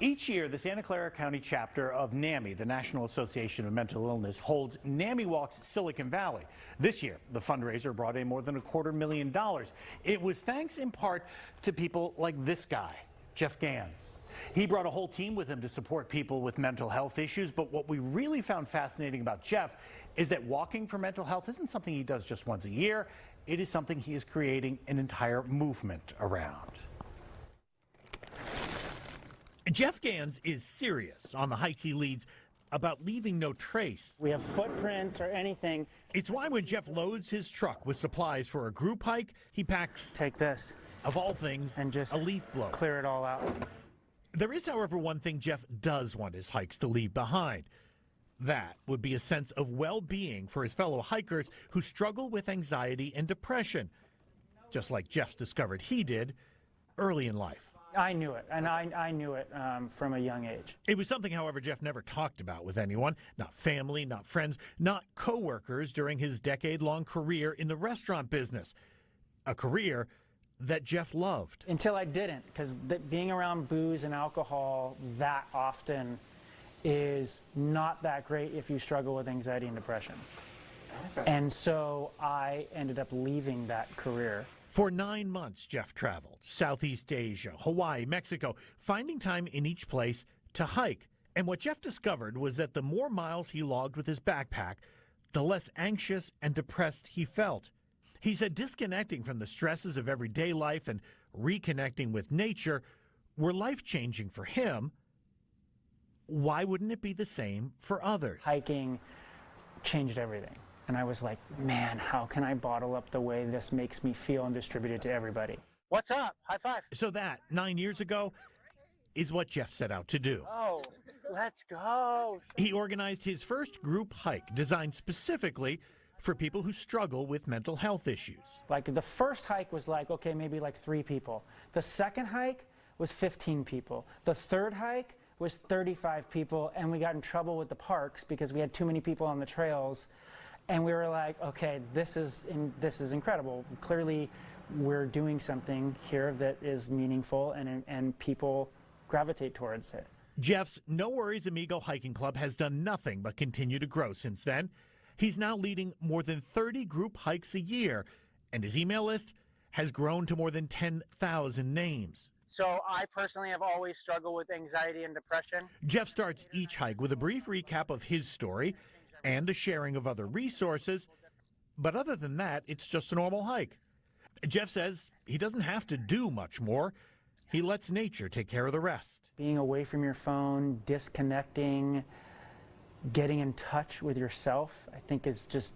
Each year, the Santa Clara County chapter of NAMI, the National Association of Mental Illness, holds NAMIWalks Silicon Valley. This year, the fundraiser brought in more than $250,000. It was thanks in part to people like this guy, Jeff Gans. He brought a whole team with him to support people with mental health issues, but what we really found fascinating about Jeff is that walking for mental health isn't something he does just once a year. It is something he is creating an entire movement around. Jeff Gans is serious on the hikes he leads about leaving no trace. We have footprints or anything. It's why when Jeff loads his truck with supplies for a group hike, he packs, take this, of all things, and just a leaf blower. Clear it all out. There is, however, one thing Jeff does want his hikes to leave behind. That would be a sense of well-being for his fellow hikers who struggle with anxiety and depression, just like Jeff's discovered he did early in life. I knew it, and I knew it from a young age. It was something, however, Jeff never talked about with anyone, not family, not friends, not coworkers during his decade-long career in the restaurant business, a career that Jeff loved. Until I didn't, because being around booze and alcohol that often is not that great if you struggle with anxiety and depression. And so I ended up leaving that career. For 9 months, Jeff traveled Southeast Asia, Hawaii, Mexico, finding time in each place to hike. And what Jeff discovered was that the more miles he logged with his backpack, the less anxious and depressed he felt. He said disconnecting from the stresses of everyday life and reconnecting with nature were life-changing for him. Why wouldn't it be the same for others? Hiking changed everything. And I was like, man, how can I bottle up the way this makes me feel and distribute it to everybody? What's up? High five. So that, 9 years ago, is what Jeff set out to do. Oh, let's go. He organized his first group hike designed specifically for people who struggle with mental health issues. Like the first hike was like, okay, maybe like 3 people. The second hike was 15 people. The third hike was 35 people, and we got in trouble with the parks because we had too many people on the trails. And we were like, okay, this is incredible. Clearly, we're doing something here that is meaningful, and people gravitate towards it. Jeff's No Worries Amigo Hiking Club has done nothing but continue to grow since then. He's now leading more than 30 group hikes a year, and his email list has grown to more than 10,000 names. So I personally have always struggled with anxiety and depression. Jeff starts each hike with a brief recap of his story and a sharing of other resources. But other than that, it's just a normal hike. Jeff says he doesn't have to do much more. He lets nature take care of the rest. Being away from your phone, disconnecting, getting in touch with yourself, I think is just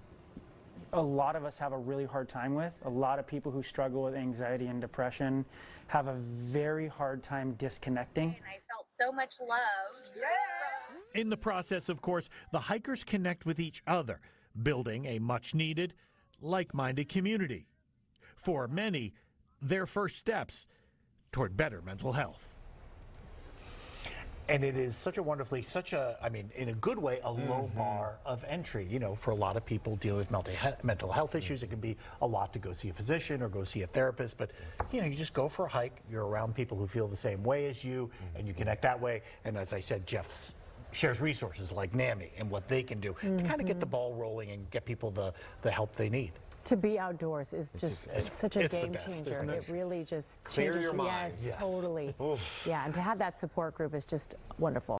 a lot of us have a really hard time with. A lot of people who struggle with anxiety and depression have a very hard time disconnecting. And I felt so much love. Yeah. In the process, of course, the hikers connect with each other, building a much-needed, like-minded community. For many, their first steps toward better mental health. And it is such a, I mean, in a good way, a low bar of entry. You know, for a lot of people dealing with mental health issues, it can be a lot to go see a physician or go see a therapist. But, you know, you just go for a hike, you're around people who feel the same way as you, and you connect that way. And as I said, Jeff shares resources like NAMI and what they can do to kind of get the ball rolling and get people the help they need. To be outdoors is just such a game changer. It really just clear changes your mind. Yes, totally. Oof. Yeah, and to have that support group is just wonderful.